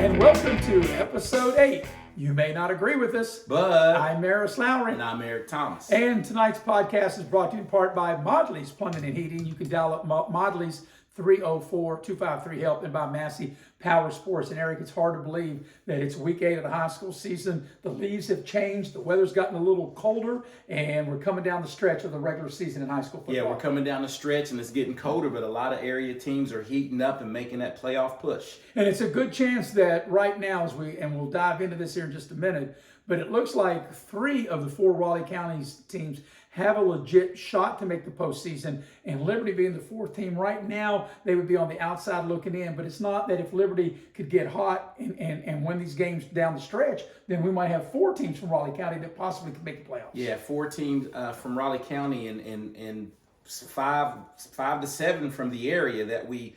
and welcome to episode 8. You may not agree with us, But I'm Lowery. and I'm Eric Thomas. And tonight's podcast is brought to you in part by Modley's Plumbing and Heating. You can dial up Modley's 304-253-HELP and by Massey Power Sports. And Eric, it's hard to believe that it's week 8 of the high school season. The leaves have changed. The weather's gotten a little colder, and we're coming down the stretch of the regular season in high school football. Yeah, we're coming down the stretch, and it's getting colder, but a lot of area teams are heating up and making that playoff push. And it's a good chance that right now, we'll dive into this here in just a minute, but it looks like 3 of the 4 Raleigh County's teams have a legit shot to make the postseason, and Liberty being the 4th team right now, they would be on the outside looking in. But it's not that if Liberty could get hot and win these games down the stretch, then we might have 4 teams from Raleigh County that possibly could make the playoffs. Yeah, 4 teams from Raleigh County and 5 to 7 from the area that we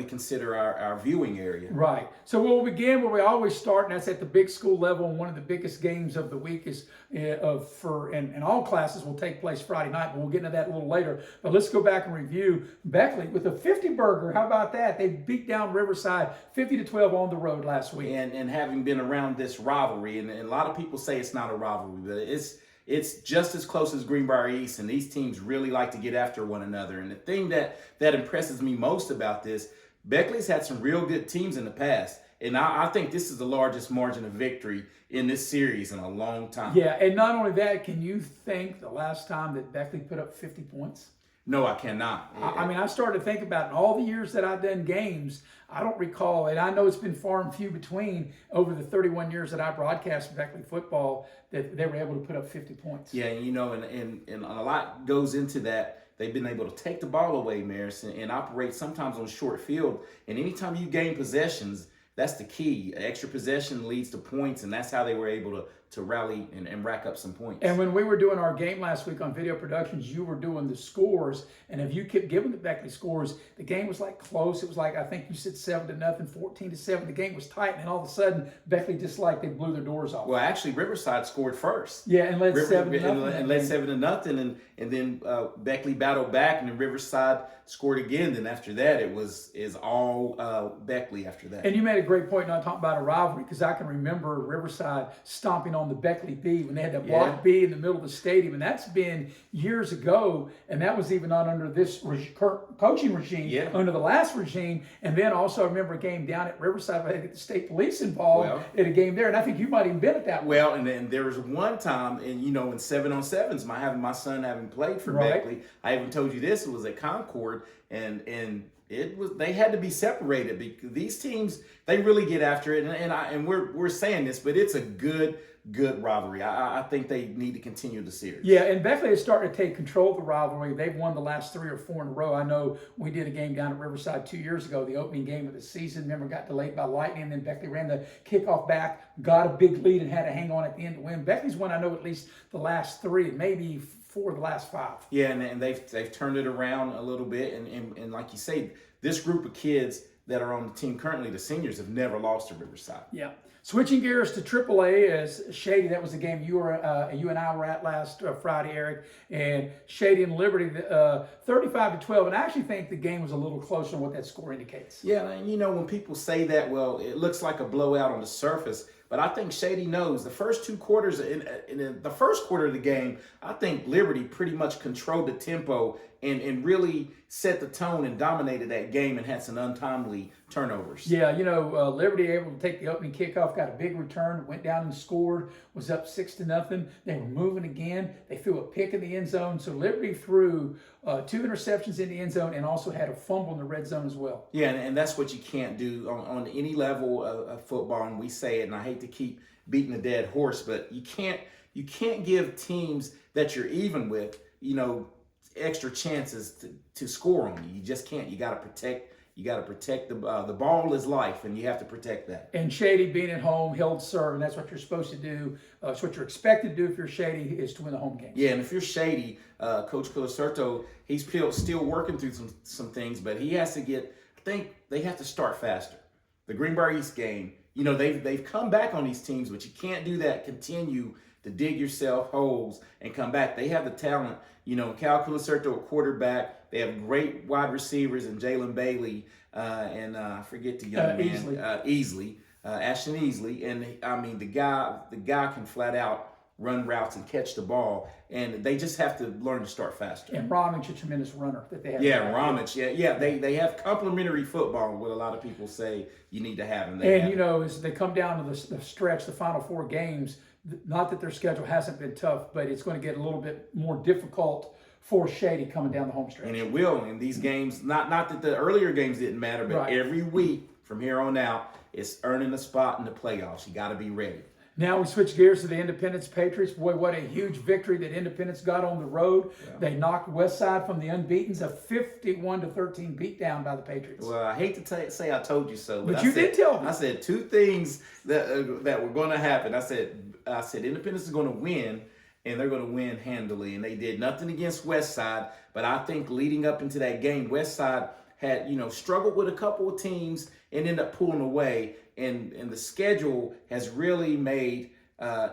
consider our viewing area. Right. So we'll begin where we always start, and that's at the big school level. And one of the biggest games of the week is and all classes will take place Friday night, but we'll get into that a little later. But let's go back and review Beckley with a 50-burger. How about that? They beat down Riverside 50-12 on the road last week. And having been around this rivalry, and a lot of people say it's not a rivalry, but it's just as close as Greenbrier East, and these teams really like to get after one another. And the thing that impresses me most about this, Beckley's had some real good teams in the past, and I think this is the largest margin of victory in this series in a long time. Yeah, and not only that, can you think the last time that Beckley put up 50 points? No, I cannot. I mean, I started to think about it. In all the years that I've done games, I don't recall, and I know it's been far and few between over the 31 years that I broadcast Beckley football, that they were able to put up 50 points. Yeah, and a lot goes into that. They've been able to take the ball away, Maris, and operate sometimes on short field. And anytime you gain possessions, that's the key. Extra possession leads to points, and that's how they were able to rally and rack up some points. And when we were doing our game last week on Video Productions, you were doing the scores, and if you kept giving the Beckley scores, the game was like close. It was like, I think you said 7-0, 14-7. The game was tight, and all of a sudden, Beckley just like they blew their doors off. Well, actually, Riverside scored first. Yeah, and led 7-0. And led 7-0, and then Beckley battled back, and then Riverside scored again. Then after that, is all Beckley after that. And you made a great point not talking about a rivalry, because I can remember Riverside stomping on the Beckley B when they had that block B in the middle of the stadium, and that's been years ago, and that was even not under this coaching regime, under the last regime. And then also I remember a game down at Riverside where they had the state police involved in a game there, and I think you might have been at that one. Well, and then there was one time, and in 7-on-7s, my son having played for Beckley, I even told you this, it was at Concord, and they had to be separated because these teams, they really get after it, and we're saying this, but it's a good rivalry. I think they need to continue the series. Yeah, and Beckley is starting to take control of the rivalry. They've won the last 3 or 4 in a row. I know we did a game down at Riverside 2 years ago, the opening game of the season. Remember, got delayed by lightning, and then Beckley ran the kickoff back, got a big lead, and had to hang on at the end to win. Beckley's won, I know, at least the last 3, maybe 4 of the last 5. Yeah, and they've turned it around a little bit, and like you say, this group of kids that are on the team currently, the seniors, have never lost to Riverside. Yeah. Switching gears to AAA, as Shady, that was the game you and I were at last Friday, Eric, and Shady and Liberty, 35-12, and I actually think the game was a little closer than what that score indicates. Yeah, and when people say that, well, it looks like a blowout on the surface, but I think Shady knows the first 2 quarters, in the first quarter of the game, I think Liberty pretty much controlled the tempo and really set the tone and dominated that game and had some untimely turnovers. Yeah, Liberty able to take the opening kickoff, got a big return, went down and scored, was up 6-0. They were moving again. They threw a pick in the end zone. So Liberty threw 2 interceptions in the end zone and also had a fumble in the red zone as well. Yeah, and that's what you can't do on any level of football. And we say it, and I hate to keep beating a dead horse, but you can't give teams that you're even with, extra chances to score on you. You just can't. You got to protect the ball is life, and you have to protect that. And Shady, being at home, held serve, and that's what you're supposed to do. It's what you're expected to do if you're Shady, is to win the home game. Yeah, and if you're Shady, Coach Colacerto, he's still working through some things, but he has to I think they have to start faster. The Greenbrier East game, they've come back on these teams, but you can't do that. Continue to dig yourself holes and come back. They have the talent. Cal Colacerto, a quarterback. They have great wide receivers in Jalen Bailey and I forget the young man, Easley. Ashton Easley, and I mean the guy can flat out run routes and catch the ball, and they just have to learn to start faster. And Ramage, a tremendous runner that they have. Yeah, Ramage. Yeah. They have complementary football. What a lot of people say you need to have, As they come down to the stretch, the final 4 games. Not that their schedule hasn't been tough, but it's going to get a little bit more difficult for Shady coming down the home stretch. And it will in these games. Not that the earlier games didn't matter, but every week from here on out, it's earning a spot in the playoffs. You got to be ready. Now we switch gears to the Independence Patriots. Boy, what a huge victory that Independence got on the road. Yeah. They knocked Westside from the unbeatens, a 51-13 beatdown by the Patriots. Well, I hate to say I told you so, but you did tell me. I said 2 things that were going to happen. I said Independence is going to win, and they're going to win handily. And they did nothing against Westside, but I think leading up into that game, Westside had struggled with a couple of teams and ended up pulling away. And the schedule has really made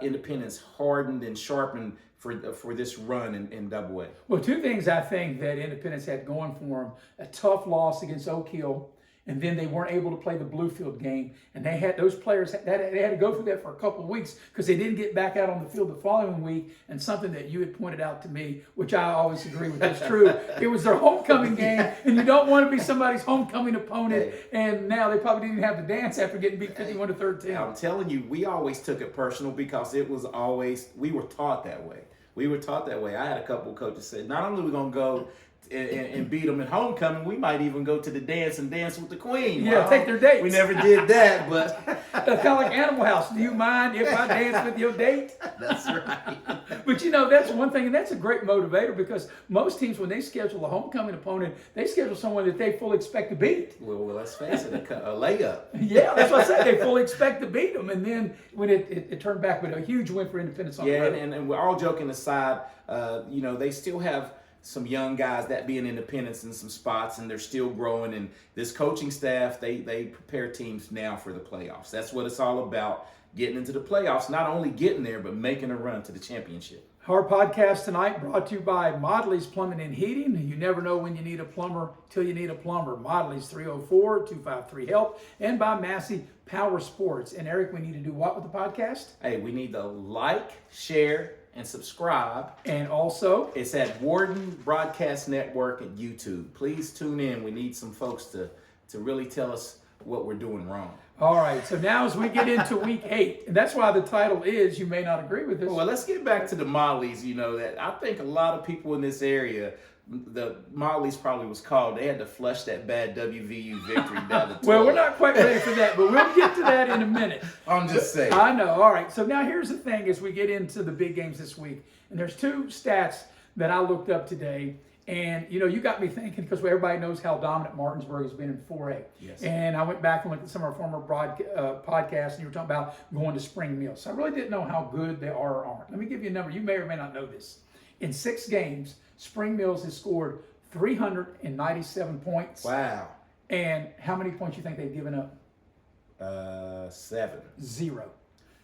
Independence hardened and sharpened for this run in Double A. Well, 2 things I think that Independence had going for them: a tough loss against Oak Hill, and then they weren't able to play the Bluefield game. And they had those players, they had to go through that for a couple of weeks because they didn't get back out on the field the following week. And something that you had pointed out to me, which I always agree with, is true. It was their homecoming game, and you don't want to be somebody's homecoming opponent. And now they probably didn't have the dance after getting beat 51-13. I'm telling you, we always took it personal because it was always, we were taught that way. I had a couple of coaches say, not only are we going to go and beat them at homecoming, we might even go to the dance and dance with the queen. Yeah, take their dates. We never did that, but that's kind of like Animal House. Do you mind if I dance with your date? That's right. But that's one thing, and that's a great motivator because most teams, when they schedule a homecoming opponent, they schedule someone that they fully expect to beat. Well, let's face it, a layup. Yeah, that's what I said. They fully expect to beat them, and then when it turned back, but a huge win for Independence on the road. And we're all joking aside. They still have some young guys that be in Independence in some spots, and they're still growing. And this coaching staff, they prepare teams now for the playoffs. That's what it's all about, getting into the playoffs, not only getting there, but making a run to the championship. Our podcast tonight brought to you by Modley's Plumbing and Heating. You never know when you need a plumber till you need a plumber. Modley's 304-253-HELP. And by Massey Power Sports. And Eric, we need to do what with the podcast? Hey, we need to like, share, and subscribe. And also, it's at Warden Broadcast Network at YouTube. Please tune in. We need some folks to really tell us what we're doing wrong. All right, so now as we get into week 8, and that's why the title is You May Not Agree with This. Well, let's get back to the Mollies. That I think a lot of people in this area, the Mollies probably was called. They had to flush that bad WVU victory down the toilet. Well, we're not quite ready for that, but we'll get to that in a minute. I'm just saying. I know. All right, so now here's the thing as we get into the big games this week. And there's 2 stats that I looked up today. And, you got me thinking, because everybody knows how dominant Martinsburg has been in 4A. Yes. And I went back and looked at some of our former podcasts, and you were talking about going to spring meals. So I really didn't know how good they are or aren't. Let me give you a number. You may or may not know this. In 6 games, Spring Mills has scored 397 points. Wow. And how many points do you think they've given up? 7. 0.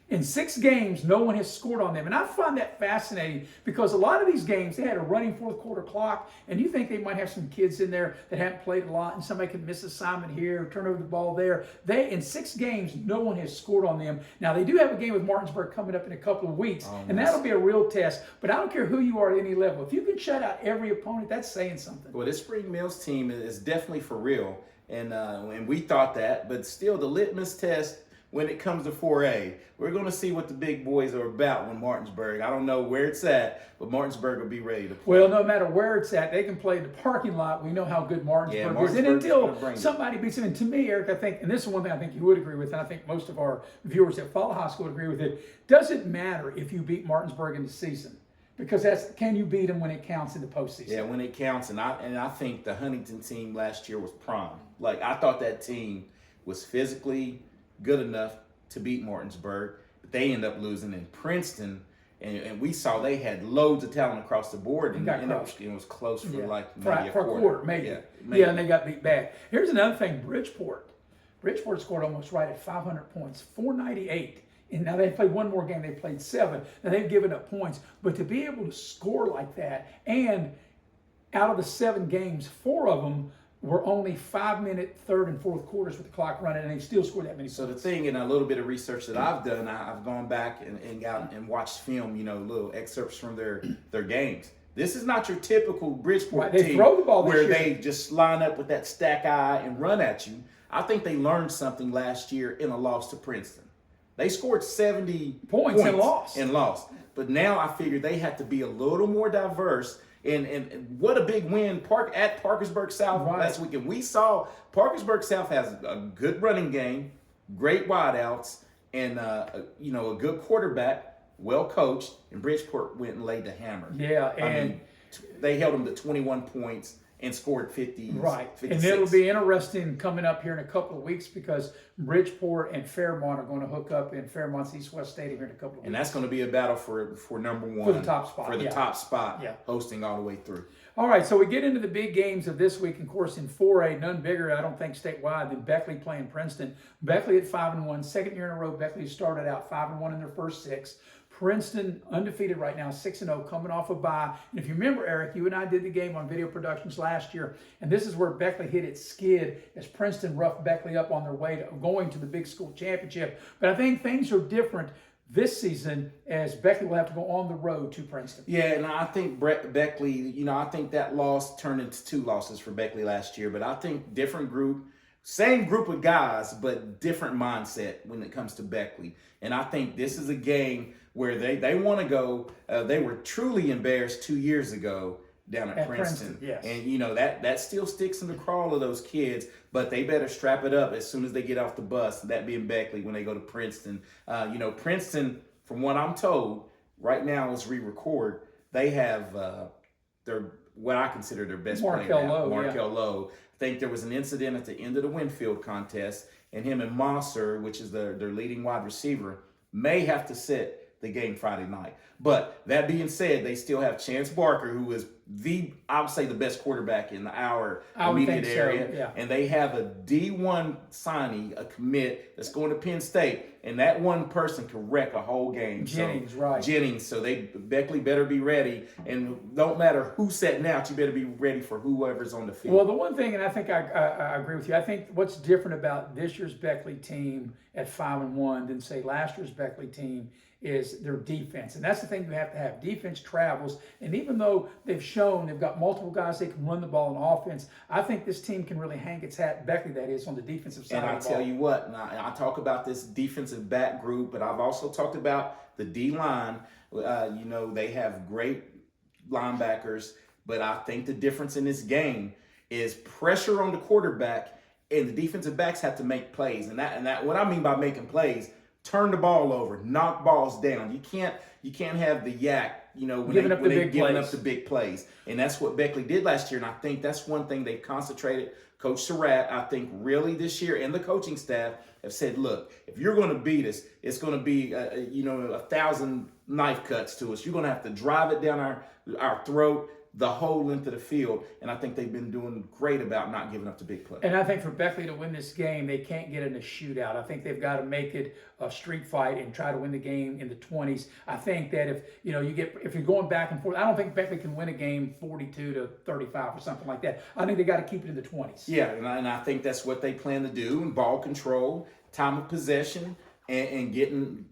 In 6 games, no one has scored on them. And I find that fascinating because a lot of these games, they had a running 4th quarter clock, and you think they might have some kids in there that haven't played a lot, and somebody can miss assignment here, turn over the ball there. In 6 games, no one has scored on them. Now, they do have a game with Martinsburg coming up in a couple of weeks, and that'll be a real test. But I don't care who you are at any level. If you can shut out every opponent, that's saying something. Well, this Spring Mills team is definitely for real, and we thought that, but still the litmus test when it comes to 4A, we're going to see what the big boys are about when Martinsburg. I don't know where it's at, but Martinsburg will be ready to play. Well, no matter where it's at, they can play in the parking lot. We know how good Martinsburg is. And until somebody beats them, and to me, Eric, I think, and this is one thing I think you would agree with, and I think most of our viewers that follow high school would agree with it, doesn't matter if you beat Martinsburg in the season. Because can you beat them when it counts in the postseason? Yeah, when it counts. And I think the Huntington team last year was prime. Like, I thought that team was physically good enough to beat Martinsburg, but they end up losing in Princeton, and we saw they had loads of talent across the board, and it was close for maybe a quarter. Maybe. Yeah, and they got beat back. Here's another thing, Bridgeport scored almost right at 500 points, 498. And now they've played one more game, they played 7. Now they've given up points, but to be able to score like that, and out of the 7 games, 4 of them were only 5-minute third and fourth quarters with the clock running, and they still scored that many So points. the thing, and a little bit of research that I've done, I've gone back and got and watched film, little excerpts from their games. This is not your typical Bridgeport They team throw the ball this where year. they just line up with that stack eye and run at you. I think they learned something last year in a loss to Princeton. They scored 70 points and lost. But now I figure they have to be a little more diverse. And what a big win at Parkersburg South last weekend. We saw Parkersburg South has a good running game, great wideouts, and a good quarterback, well coached. And Bridgeport went and laid the hammer. Yeah, they held them to 21 points and scored 50. Right. 56. And it'll be interesting coming up here in a couple of weeks because Bridgeport and Fairmont are going to hook up in Fairmont's East-West Stadium here in a couple of weeks. And that's going to be a battle for number one. For the top spot. For the top spot, hosting all the way through. All right, so we get into the big games of this week. Of course, in 4A, none bigger, I don't think, statewide than Beckley playing Princeton. Beckley at 5-1, second year in a row. Beckley started out 5-1 in their first 6. Princeton undefeated right now, 6-0, coming off a bye. And if you remember, Eric, you and I did the game on Video Productions last year, and this is where Beckley hit its skid as Princeton roughed Beckley up on their way to going to the Big School Championship. But I think things are different this season as Beckley will have to go on the road to Princeton. Yeah, and I think Beckley, I think that loss turned into 2 losses for Beckley last year. But I think different group, same group of guys, but different mindset when it comes to Beckley. And I think this is a game where they want to go. They were truly embarrassed 2 years ago down at Princeton. Yes. And, that still sticks in the craw of those kids, but they better strap it up as soon as they get off the bus, that being Beckley, when they go to Princeton. Princeton, from what I'm told, right now as we record, they have what I consider their best player now, Markel Lowe. I think there was an incident at the end of the Winfield contest, and him and Mosser, which is their leading wide receiver, may have to sit the game Friday night. But that being said, they still have Chance Barker, who is I would say the best quarterback in our immediate area. So, yeah. And they have a D1 signee, a commit that's going to Penn State, and that one person can wreck a whole game. Jennings. So Beckley better be ready, and don't matter who's setting out, you better be ready for whoever's on the field. Well, the one thing, and I think I agree with you, I think what's different about this year's Beckley team at 5-1 than say last year's Beckley team is their defense. And that's the thing you have to have. Defense travels. And even though they've shown they've got multiple guys that can run the ball on offense, I think this team can really hang its hat, Beckley that is, on the defensive side of the ball. And I tell you what, I talk about this defensive back group, but I've also talked about the D-line. They have great linebackers, but I think the difference in this game is pressure on the quarterback, and the defensive backs have to make plays. And that what I mean by making plays, turn the ball over, knock balls down. You can't have the yak, when giving up the big plays. And that's what Beckley did last year. And I think that's one thing they concentrated. Coach Surratt, I think really this year, and the coaching staff have said, look, if you're going to beat us, it's going to be 1,000 knife cuts to us. You're going to have to drive it down our throat the whole length of the field, and I think they've been doing great about not giving up the big play. And I think for Beckley to win this game, they can't get in a shootout. I think they've got to make it a street fight and try to win the game in the 20s. I think that if you're going back and forth, I don't think Beckley can win a game 42-35 or something like that. I think they got to keep it in the 20s. Yeah, and I think that's what they plan to do. And ball control, time of possession, and getting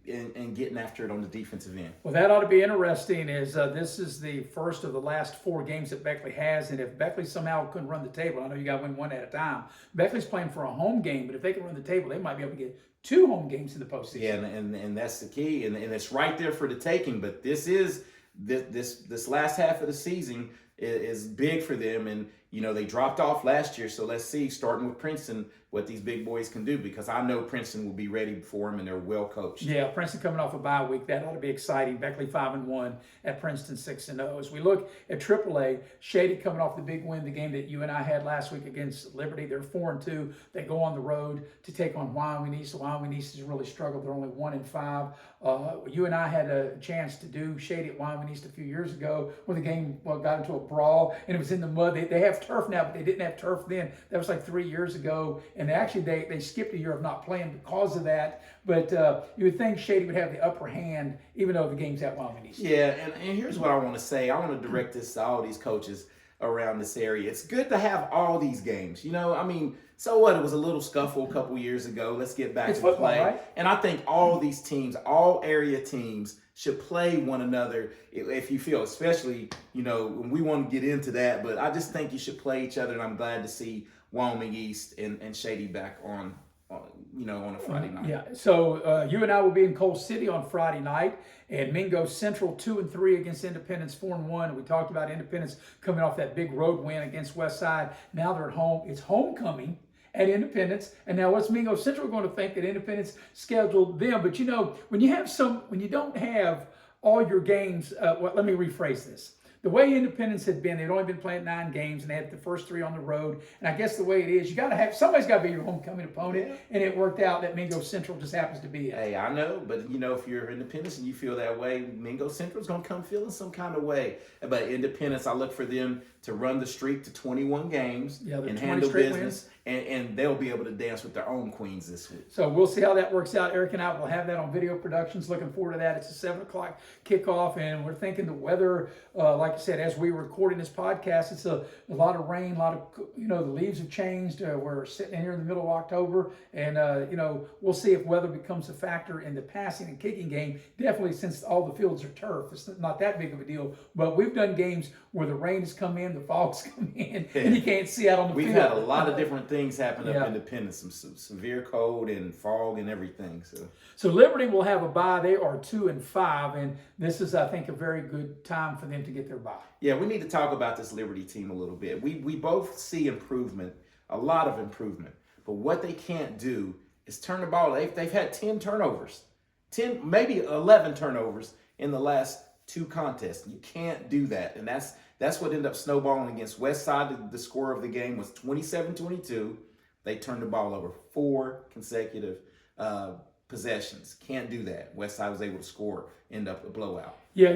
after it on the defensive end. Well, that ought to be interesting. This is the first of the last 4 games that Beckley has, and if Beckley somehow couldn't run the table, I know you got to win one at a time. Beckley's playing for a home game, but if they can run the table, they might be able to get 2 home games in the postseason. Yeah, and that's the key, and it's right there for the taking. But this last half of the season is big for them, and they dropped off last year. So let's see, starting with Princeton, what these big boys can do, because I know Princeton will be ready for them, and they're well coached. Yeah, Princeton coming off a bye week, that ought to be exciting. Beckley 5-1 at Princeton 6-0. As we look at AAA, Shady coming off the big win, the game that you and I had last week against Liberty. They're 4-2. They go on the road to take on Wyoming East. Wyoming East has really struggled. They're only 1-5. You and I had a chance to do Shady at Wyoming East a few years ago when the game got into a brawl, and it was in the mud. They have turf now, but they didn't have turf then. That was like 3 years ago. And actually, they skipped a year of not playing because of that. But you would think Shady would have the upper hand, even though the game's at Wyoming East. Yeah, and here's what I want to say. I want to direct this to all these coaches. around this area. It's good to have all these games. I mean, so what? It was a little scuffle a couple years ago. Let's get back to football, play. right? And I think all these teams, all area teams, should play one another if you feel, especially, we want to get into that, but I just think you should play each other, and I'm glad to see Wyoming East and Shady back on a Friday night. Yeah, so you and I will be in Coal City on Friday night, and Mingo Central 2-3 against Independence 4-1. We talked about Independence coming off that big road win against Westside. Now they're at home. It's homecoming at Independence, and now what's Mingo Central going to think that Independence scheduled them? But when you don't have all your games, let me rephrase this. The way Independence had been, they'd only been playing 9 games, and they had the first 3 on the road. And I guess the way it is, somebody's got to be your homecoming opponent. Yeah. And it worked out that Mingo Central just happens to be it. Hey, I know, but if you're Independence and you feel that way, Mingo Central's gonna come feeling some kind of way. But Independence, I look for them to run the streak to 21 games and handle business, and they'll be able to dance with their own queens this week. So we'll see how that works out. Eric and I will have that on video productions. Looking forward to that. It's a 7:00 kickoff, and we're thinking the weather, like I said, as we were recording this podcast, it's a lot of rain, a lot of, the leaves have changed. We're sitting here in the middle of October, and, we'll see if weather becomes a factor in the passing and kicking game. Definitely, since all the fields are turf, it's not that big of a deal. But we've done games where the rain has come in, the fog's come in, and you can't see out on the field. We've had a lot of different things happen up in Independence, some severe cold and fog and everything. So Liberty will have a bye. They are 2-5, and this is, I think, a very good time for them to get their bye. Yeah, we need to talk about this Liberty team a little bit. We both see improvement, a lot of improvement, but what they can't do is turn the ball. They've had 10 turnovers, 10, maybe 11 turnovers in the last 2 contests. You can't do that, and that's what ended up snowballing against Westside. The score of the game was 27-22. They turned the ball over 4 consecutive possessions. Can't do that. Westside was able to score, end up a blowout. Yeah,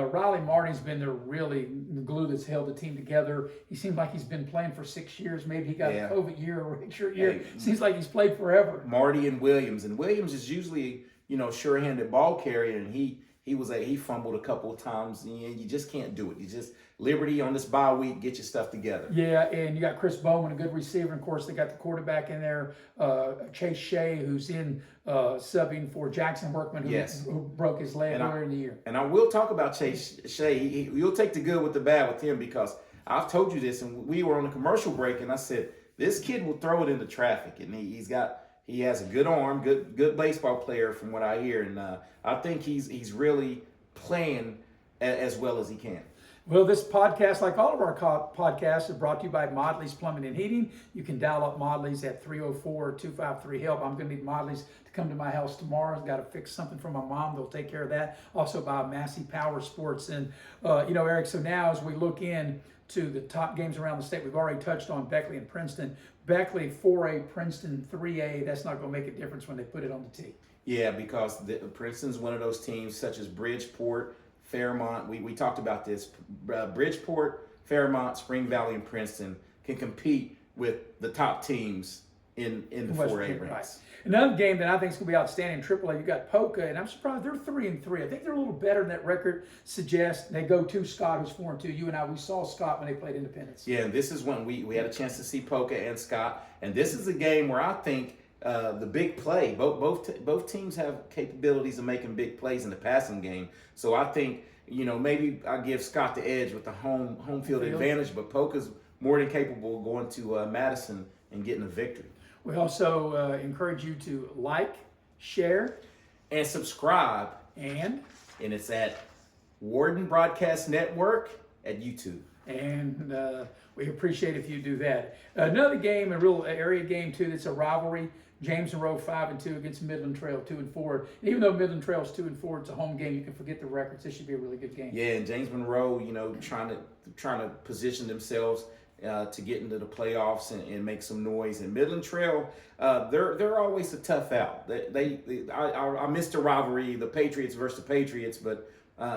Riley Martin's been the really glue that's held the team together. He seems like he's been playing for 6 years. Maybe he got a COVID year or a redshirt year. Hey, seems like he's played forever. Marty and Williams is usually sure-handed ball carrier, and he fumbled a couple of times. And you just can't do it. You just Liberty on this bye week, get your stuff together. Yeah, and you got Chris Bowman, a good receiver. And of course, they got the quarterback in there, Chase Shea, who's in subbing for Jackson Workman, who broke his leg earlier in the year. And I will talk about Chase Shea. You'll take the good with the bad with him, because I've told you this, and we were on a commercial break, and I said, this kid will throw it into traffic, and he has a good arm, good baseball player from what I hear, and I think he's really playing as well as he can. Well, this podcast, like all of our podcasts, is brought to you by Modley's Plumbing and Heating. You can dial up Modley's at 304-253-HELP. I'm going to need Modley's to come to my house tomorrow. I've got to fix something for my mom. They'll take care of that. Also by Massey Power Sports. And, Eric, so now as we look in to the top games around the state, we've already touched on Beckley and Princeton. Beckley 4A, Princeton 3A. That's not going to make a difference when they put it on the tee. Yeah, because Princeton's one of those teams such as Bridgeport, Fairmont. We talked about this. Bridgeport, Fairmont, Spring Valley, and Princeton can compete with the top teams in the 4A ranks. Right. Another game that I think is going to be outstanding in AAA, you got Polka, and I'm surprised they're 3-3. I think they're a little better than that record suggests. They go to Scott, who's 4-2. You and I, we saw Scott when they played Independence. Yeah, and this is when we had a chance to see Polka and Scott, and this is a game where I think the big play. Both teams have capabilities of making big plays in the passing game. So I think, maybe I give Scott the edge with the home field advantage, but Polka's more than capable of going to Madison and getting a victory. We also encourage you to like, share, and subscribe. And it's at Warden Broadcast Network at YouTube. And we appreciate if you do that. Another game, a real area game too, that's a rivalry. James Monroe 5-2 against Midland Trail 2-4. And even though Midland Trail is 2-4, it's a home game. You can forget the records. This should be a really good game. Yeah, and James Monroe, trying to position themselves to get into the playoffs and make some noise. And Midland Trail, they're always a tough out. I missed the rivalry, the Patriots versus the Patriots, but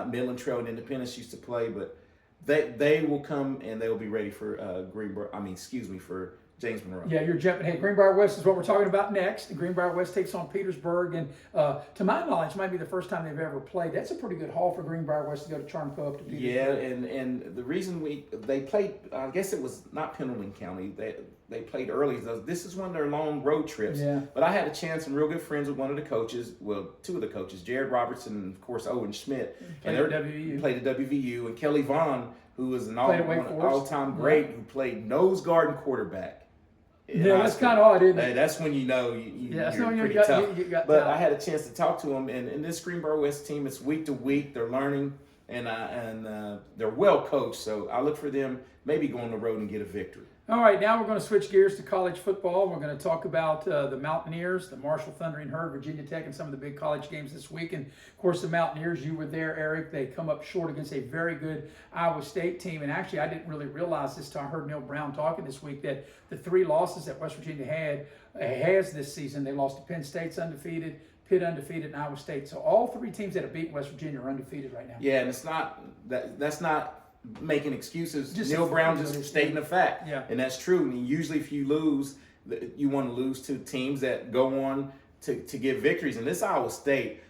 Midland Trail and Independence used to play, but they will come and they will be ready for for James Monroe. Yeah, you're jumping ahead. Greenbrier West is what we're talking about next. Greenbrier West takes on Petersburg, and to my knowledge, might be the first time they've ever played. That's a pretty good haul for Greenbrier West to go to Charmco up to Petersburg. Yeah, and the reason they played, I guess it was not Pendleton County. They played early. So this is one of their long road trips. Yeah. But I had a chance. I'm real good friends with one of the coaches. Well, two of the coaches, Jared Robertson and of course Owen Schmidt. Played at WVU. Played at WVU, and Kelly Vaughn, who was an all-time great, who played nose guard and quarterback. Yeah, that's kind of odd, isn't it? That's when you know you're pretty tough. But talent. I had a chance to talk to him, and this Greenbrier West team, it's week to week. They're learning, and they're well coached. So I look for them maybe go on the road and get a victory. All right, now we're going to switch gears to college football. We're going to talk about the Mountaineers, the Marshall Thundering Herd, Virginia Tech, and some of the big college games this week. And, of course, the Mountaineers, you were there, Eric. They come up short against a very good Iowa State team. And, actually, I didn't really realize this till I heard Neil Brown talking this week that the 3 losses that West Virginia has this season, they lost to Penn State's undefeated, Pitt undefeated, and Iowa State. So all 3 teams that have beaten West Virginia are undefeated right now. Yeah, and it's not that's not making excuses. Just Neil Brown just stating a fact. Yeah. And that's true. And usually if you lose, you want to lose to teams that go on to get victories. And this Iowa State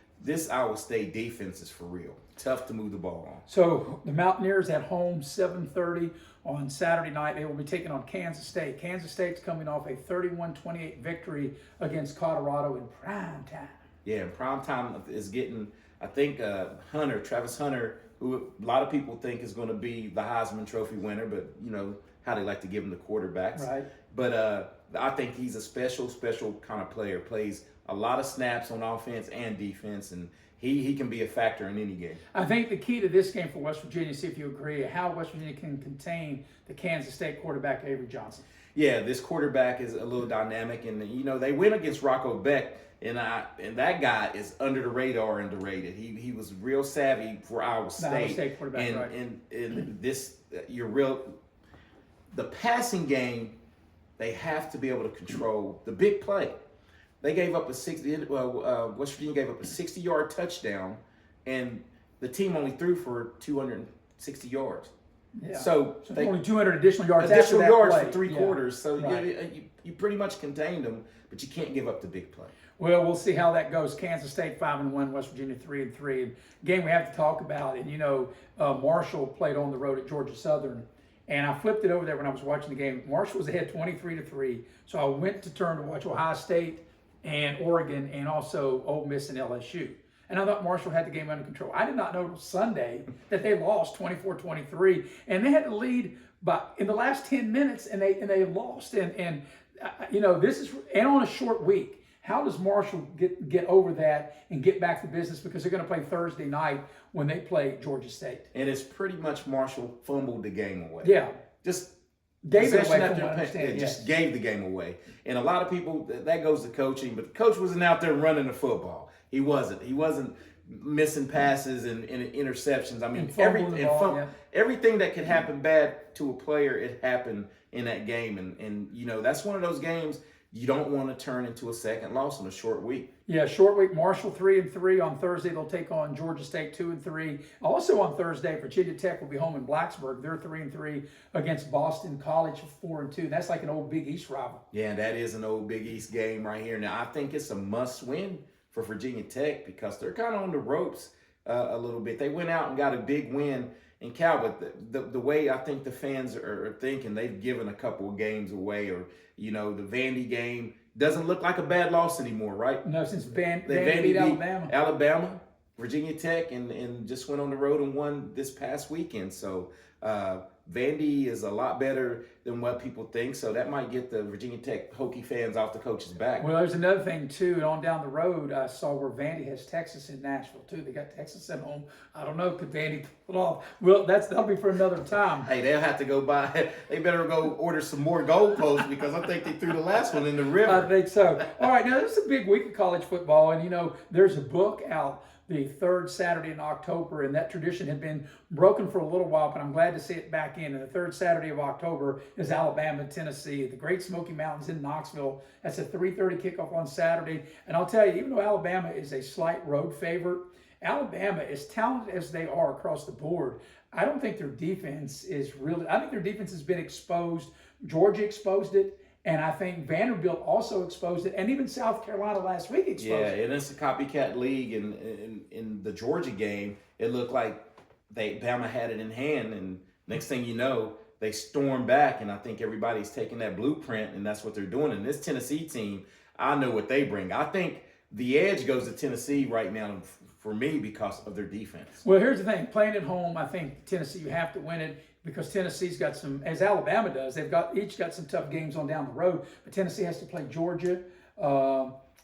defense is for real. Tough to move the ball on. So the Mountaineers at home, 7:30 on Saturday night. They will be taking on Kansas State. Kansas State's coming off a 31-28 victory against Colorado in prime time. Yeah, and prime time is getting, I think, Travis Hunter, who a lot of people think is going to be the Heisman Trophy winner, but you know how they like to give him the quarterbacks. Right. But I think he's a special kind of player. Plays a lot of snaps on offense and defense, and he can be a factor in any game. I think the key to this game for West Virginia, see if you agree, how West Virginia can contain the Kansas State quarterback, Avery Johnson. Yeah, this quarterback is a little dynamic, and you know they went against Rocco Beck. And that guy is under the radar and underrated. He was real savvy for Iowa State. The Iowa State quarterback, and, right. And this, the passing game, they have to be able to control the big play. They gave up West Virginia gave up a 60-yard touchdown, and the team only threw for 260 yards. Yeah. So they, only 200 additional yards for 3 quarters. So right. you pretty much contained them, but you can't give up the big play. Well, we'll see how that goes. Kansas State 5-1, West Virginia 3-3. And game we have to talk about. And you know, Marshall played on the road at Georgia Southern, and I flipped it over there when I was watching the game. Marshall was ahead 23-3, so I went to turn to watch Ohio State and Oregon, and also Ole Miss and LSU. And I thought Marshall had the game under control. I did not know Sunday that they lost 24-23, and they had to lead in the last 10 minutes, and they lost. And you know, this is on a short week. How does Marshall get over that and get back to business? Because they're going to play Thursday night when they play Georgia State. And it's pretty much Marshall fumbled the game away. Yeah. Just gave it away, from what I understand. Just gave the game away. And a lot of people, that goes to coaching, but the coach wasn't out there running the football. He wasn't missing passes and interceptions. I mean, everything that could happen bad to a player, it happened in that game. And you know, that's one of those games you don't want to turn into a second loss in a short week. Yeah, short week. Marshall 3-3 on Thursday. They'll take on Georgia State 2-3. Also on Thursday, Virginia Tech will be home in Blacksburg. They're 3-3 against Boston College 4-2. That's like an old Big East rival. Yeah, that is an old Big East game right here. Now I think it's a must-win for Virginia Tech because they're kind of on the ropes a little bit. They went out and got a big win in Cal, but the way I think the fans are thinking, they've given a couple of games away, or you know, the Vandy game doesn't look like a bad loss anymore, right? No, since Vandy beat Alabama, Virginia Tech, and just went on the road and won this past weekend. So Vandy is a lot better than what people think. So that might get the Virginia Tech Hokie fans off the coach's back. Well, there's another thing, too. On down the road, I saw where Vandy has Texas in Nashville, too. They got Texas at home. I don't know. Could Vandy pull it off? Well, that'll be for another time. Hey, they'll have to go buy. They better go order some more goalposts because I think they threw the last one in the river. I think so. All right, now this is a big week of college football. And, you know, there's a book out the third Saturday in October, and that tradition had been broken for a little while, but I'm glad to see it back in. And the third Saturday of October is Alabama, Tennessee, the Great Smoky Mountains in Knoxville. That's a 3:30 kickoff on Saturday. And I'll tell you, even though Alabama is a slight road favorite, Alabama, as talented as they are across the board, I don't think their defense is really, I think their defense has been exposed. Georgia exposed it, And I think Vanderbilt also exposed it, and even South Carolina last week exposed Yeah, it. and it's a copycat league. And in the Georgia game, it looked like Bama had it in hand, and next thing you know, they storm back, and I think everybody's taking that blueprint, and that's what they're doing. And this Tennessee team, I know what they bring. I think the edge goes to Tennessee right now for me because of their defense. Well, here's the thing: playing at home, I think Tennessee, you have to win it because Tennessee's got some, as Alabama does. They've each got some tough games on down the road, but Tennessee has to play Georgia.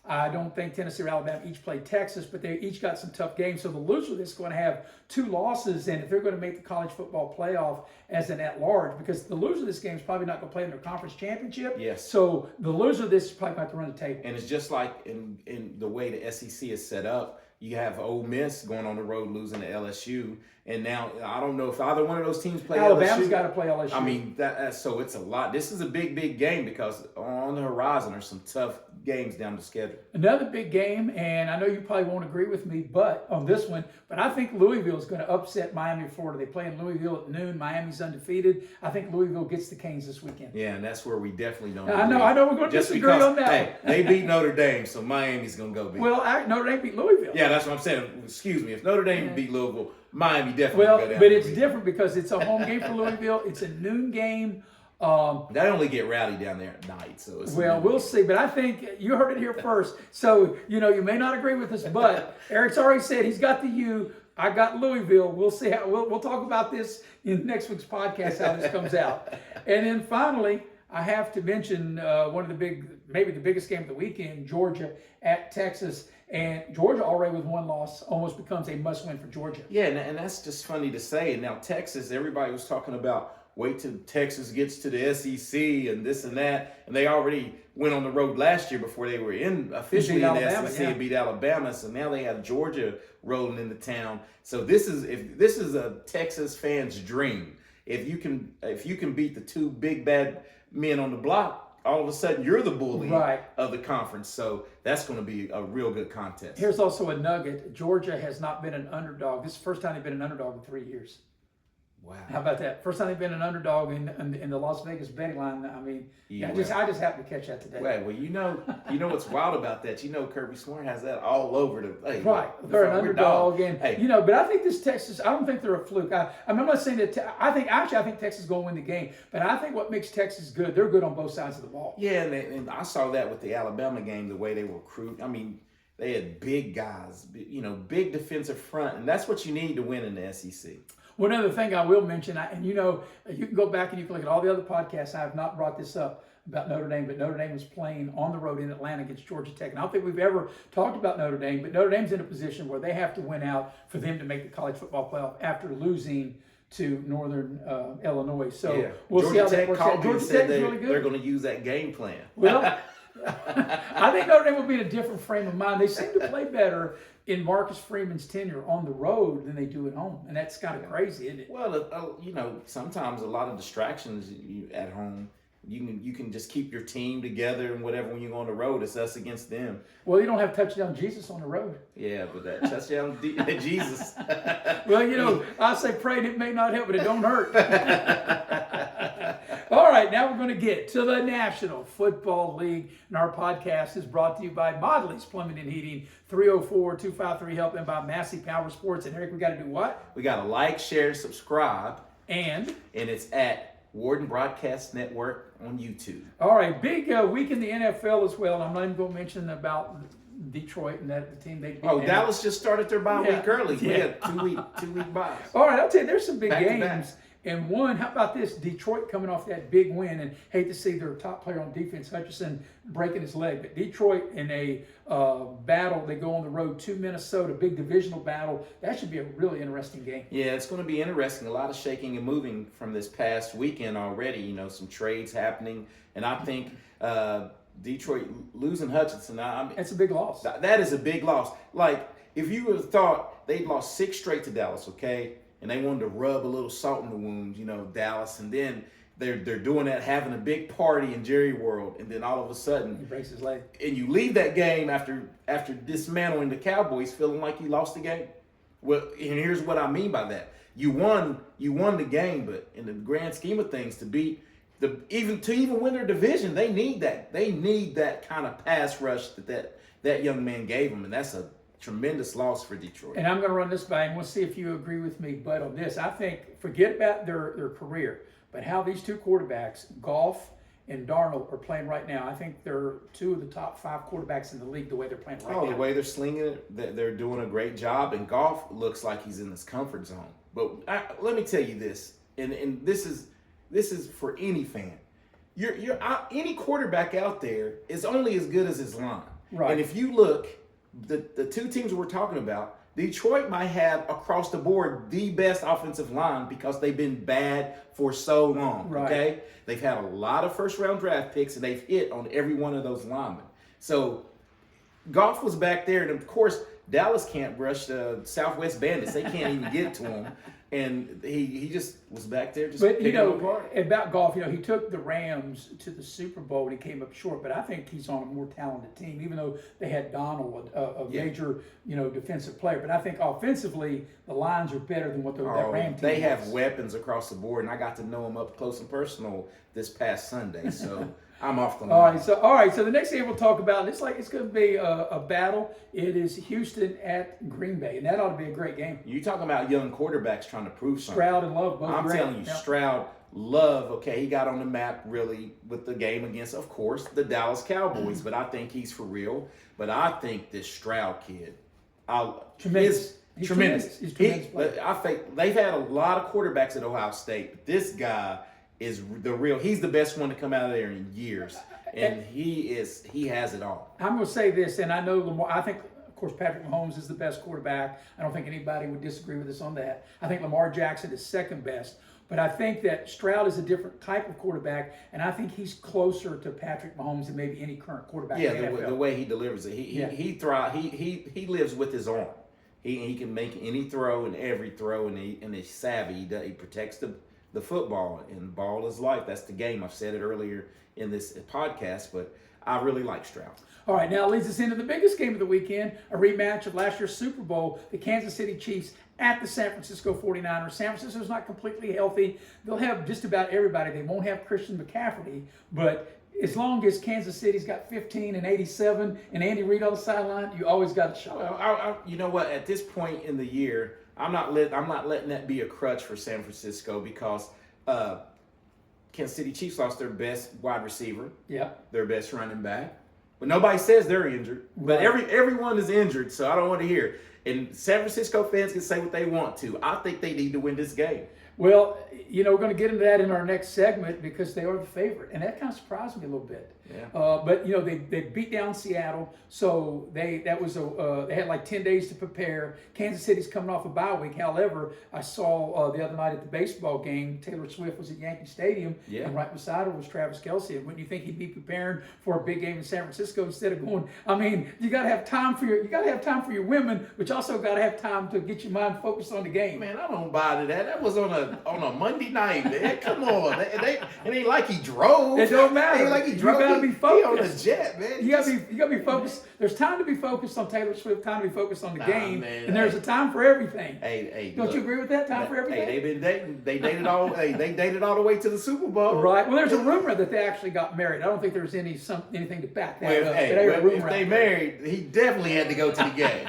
I don't think Tennessee or Alabama each play Texas, but they each got some tough games. So the loser of this is going to have 2 losses, and if they're going to make the college football playoff as an at-large, because the loser of this game is probably not going to play in their conference championship. Yes. So the loser of this is probably going to have to run the table. And it's just like in the way the SEC is set up. You have Ole Miss going on the road losing to LSU, and now I don't know if either one of those teams play Alabama's LSU. got to play LSU. I mean, so it's a lot. This is a big game because on the horizon are some tough games down the schedule. Another big game, and I know you probably won't agree with me, but on this one, but I think Louisville is going to upset Miami, Florida. They play in Louisville at noon. Miami's undefeated. I think Louisville gets the Canes this weekend. Yeah, and that's where we definitely don't. I know we're going to disagree on that. Hey, they beat Notre Dame, so Miami's going to go beat. Well, Notre Dame beat Louisville. Yeah, that's what I'm saying. Excuse me. If Notre Dame beat Louisville, Miami definitely Well, go down. but it's different because it's a home game for Louisville. It's a noon game. They only get rowdy down there at night, so it's We'll see. But I think you heard it here first. So, you may not agree with us, but Eric's already said he's got the U. I got Louisville. We'll see how we'll talk about this in next week's podcast, how this comes out. And then finally, I have to mention one of maybe the biggest game of the weekend, Georgia at Texas. And Georgia already with 1 loss almost becomes a must-win for Georgia. Yeah, and that's just funny to say. And now Texas, everybody was talking about wait till Texas gets to the SEC and this and that. And they already went on the road last year before they were officially in the SEC and beat Alabama. So now they have Georgia rolling into town. So this is a Texas fan's dream. If you can beat the 2 big bad men on the block, all of a sudden you're the bully of the conference. So that's going to be a real good contest. Here's also a nugget. Georgia has not been an underdog. This is the first time they've been an underdog in 3 years. Wow. How about that? First time they've been an underdog in the Las Vegas betting line. I mean, I just happened to catch that today. Well, you know what's wild about that? Kirby Smart has that all over the place. Right. They're an underdog. And, but I think this Texas, I don't think they're a fluke. I'm not saying that, I think Texas is going to win the game. But I think what makes Texas good, they're good on both sides of the ball. Yeah, and I saw that with the Alabama game, the way they were recruiting. I mean, they had big guys, big defensive front. And that's what you need to win in the SEC. One other thing I will mention, you can go back and you can look at all the other podcasts. I have not brought this up about Notre Dame, but Notre Dame was playing on the road in Atlanta against Georgia Tech. And I don't think we've ever talked about Notre Dame, but Notre Dame's in a position where they have to win out for them to make the college football playoff after losing to Northern Illinois. So we'll see how that works out. Georgia Tech is really good. They're going to use that game plan. Well, I think Notre Dame will be in a different frame of mind. They seem to play better in Marcus Freeman's tenure on the road than they do at home, and that's kind of crazy, isn't it? Well, sometimes a lot of distractions at home. You can just keep your team together and whatever. When you go on the road, it's us against them. Well, you don't have touchdown Jesus on the road. Yeah, but that touchdown Jesus. Well, I say pray and it may not help, but it don't hurt. All right, now we're going to get to the National Football League, and our podcast is brought to you by Modley's Plumbing and Heating, 304-253-HELP, and by Massey Power Sports. And Eric, we got to do what? We got to like, share, subscribe, and it's at Warden Broadcast Network on YouTube. All right, big week in the NFL as well. And I'm not even going to mention about Detroit and that the team they beat. Dallas just started their bye week early. We had two week buys. All right, I'll tell you, there's some big games. Back. And one, how about this? Detroit coming off that big win, and hate to see their top player on defense, Hutchinson, breaking his leg. But Detroit in a battle, they go on the road to Minnesota, big divisional battle. That should be a really interesting game. Yeah, it's going to be interesting. A lot of shaking and moving from this past weekend already. Some trades happening, and I think Detroit losing Hutchinson. That's a big loss. That is a big loss. Like if you would have thought they'd lost 6 straight to Dallas, okay? And they wanted to rub a little salt in the wound, Dallas. And then they're doing that, having a big party in Jerry World. And then all of a sudden, he breaks his leg. And you leave that game after dismantling the Cowboys, feeling like you lost the game. Well, and here's what I mean by that. You won the game, but in the grand scheme of things, to beat even win their division, they need that. They need that kind of pass rush that young man gave them, and that's a tremendous loss for Detroit. And I'm going to run this by, and we'll see if you agree with me, Bud, on this. I think, forget about their career, but how these two quarterbacks, Goff and Darnold, are playing right now. I think they're two of the top 5 quarterbacks in the league the way they're playing right now. The way they're slinging it, they're doing a great job, and Goff looks like he's in his comfort zone. But let me tell you this, and this is for any fan. Any quarterback out there is only as good as his line. Right. And if you look, the two teams we're talking about, Detroit might have across the board the best offensive line because they've been bad for so long. Right. Okay, they've had a lot of first-round draft picks, and they've hit on every one of those linemen. So Goff was back there, and of course Dallas can't brush the Southwest Bandits. They can't even get to him. And he just was back there just But, picking them apart. about Goff, he took the Rams to the Super Bowl and he came up short. But I think he's on a more talented team, even though they had Donald, a major, defensive player. But I think offensively, the lines are better than what that Ram team They was. have weapons across the board, and I got to know them up close and personal this past Sunday. So I'm off the line. All right. So the next game we'll talk about, it's going to be a battle. It is Houston at Green Bay, and that ought to be a great game. You talking about young quarterbacks trying to prove something. Stroud and Love both I'm great. telling you, Stroud, Love, okay, he got on the map really with the game against, of course, the Dallas Cowboys, but I think he's for real. But I think this Stroud kid, Tremendous. He's tremendous. He's tremendous player. I think they've had a lot of quarterbacks at Ohio State, but this guy is the real. He's the best one to come out of there in years, and he has it all. I'm going to say this, and I know Lamar. I think, of course, Patrick Mahomes is the best quarterback. I don't think anybody would disagree with us on that. I think Lamar Jackson is second best. But I think that Stroud is a different type of quarterback, and I think he's closer to Patrick Mahomes than maybe any current quarterback. Yeah, in the NFL. the way he delivers it, he thrives. He lives with his arm. He can make any throw and every throw, and he's savvy. He protects the football, and ball is life. That's the game. I've said it earlier in this podcast, but I really like Stroud. All right, now it leads us into the biggest game of the weekend, a rematch of last year's Super Bowl, the Kansas City Chiefs at the San Francisco 49ers. San Francisco's not completely healthy. They'll have just about everybody. They won't have Christian McCaffrey, but as long as Kansas City's got 15 and 87 and Andy Reid on the sideline, you always got a shot. Well, you know what? At this point in the year, I'm not letting that be a crutch for San Francisco because Kansas City Chiefs lost their best wide receiver, their best running back, but nobody says they're injured. But everyone is injured, so I don't want to hear it. And San Francisco fans can say what they want to. I think they need to win this game. Well, we're going to get into that in our next segment because they are the favorite, and that kind of surprised me a little bit. Yeah. But they beat down Seattle, so they had like 10 days to prepare. Kansas City's coming off a bye week. However, I saw the other night at the baseball game, Taylor Swift was at Yankee Stadium, and right beside her was Travis Kelce. And wouldn't you think he'd be preparing for a big game in San Francisco instead of going? I mean, you got to have time for your women, but you also got to have time to get your mind focused on the game. Man, I don't buy to that. That was on a Monday night, man. Come on, it ain't like he drove. It don't matter. It ain't like he drove. You gotta be focused. He on a jet, man. You gotta be focused. There's time to be focused on Taylor Swift. Time to be focused on the game, man, and there's a time for everything. Don't you agree with that? Time for everything. Hey, they've been dating. They dated all. They dated all the way to the Super Bowl. Right. Well, there's a rumor that they actually got married. I don't think there's anything to back that up. If they married, he definitely had to go to the game.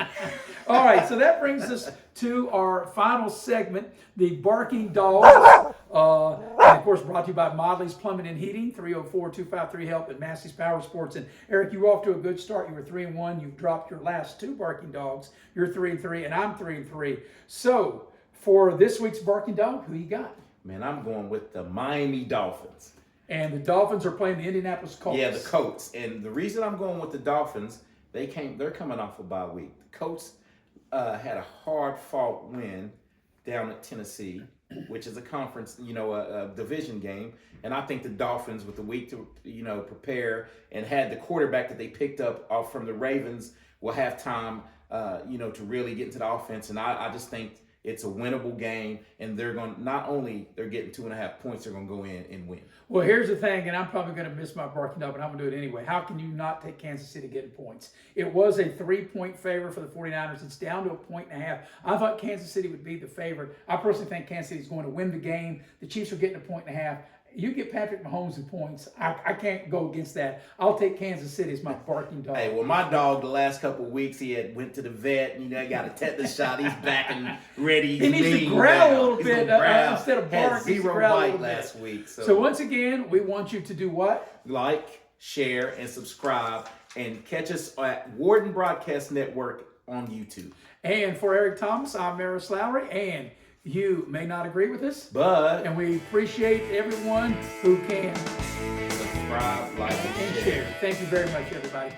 All right, so that brings us to our final segment, the Barking Dogs. And of course, brought to you by Modley's Plumbing and Heating, 304-253-HELP, and Massey's Power Sports. And Eric, you were off to a good start. You were 3-1. You've dropped your last 2 Barking Dogs. You're 3-3, and I'm 3-3. So for this week's Barking Dog, who you got? Man, I'm going with the Miami Dolphins. And the Dolphins are playing the Indianapolis Colts. Yeah, the Colts. And the reason I'm going with the Dolphins, they're coming off a bye week. The Colts had a hard-fought win down at Tennessee, which is a conference, a division game. And I think the Dolphins, with the week to, prepare and had the quarterback that they picked up off from the Ravens, will have time, to really get into the offense. And I just think it's a winnable game, and they're getting 2.5 points, they're going to go in and win. Well, here's the thing, and I'm probably going to miss my Barking Dog, but I'm going to do it anyway. How can you not take Kansas City getting points? It was a 3-point favor for the 49ers. It's down to 1.5. I thought Kansas City would be the favorite. I personally think Kansas City is going to win the game. The Chiefs are getting 1.5. you get Patrick Mahomes in points. I can't go against that. I'll take Kansas City as my barking dog. Hey, well, my dog the last couple of weeks he had went to the vet. You know, got a tetanus shot. He's back and ready. He needs to growl a little He's bit gonna growl. instead of Had bark. He needs to 0 growl a bite little bit. last week. So once again, we want you to do what? Like, share, and subscribe, and catch us at Warden Broadcast Network on YouTube. And for Eric Thomas, I'm Maris Lowery, and you may not agree with us, But and we appreciate everyone who can subscribe, like, and and share. share. Thank you very much, everybody.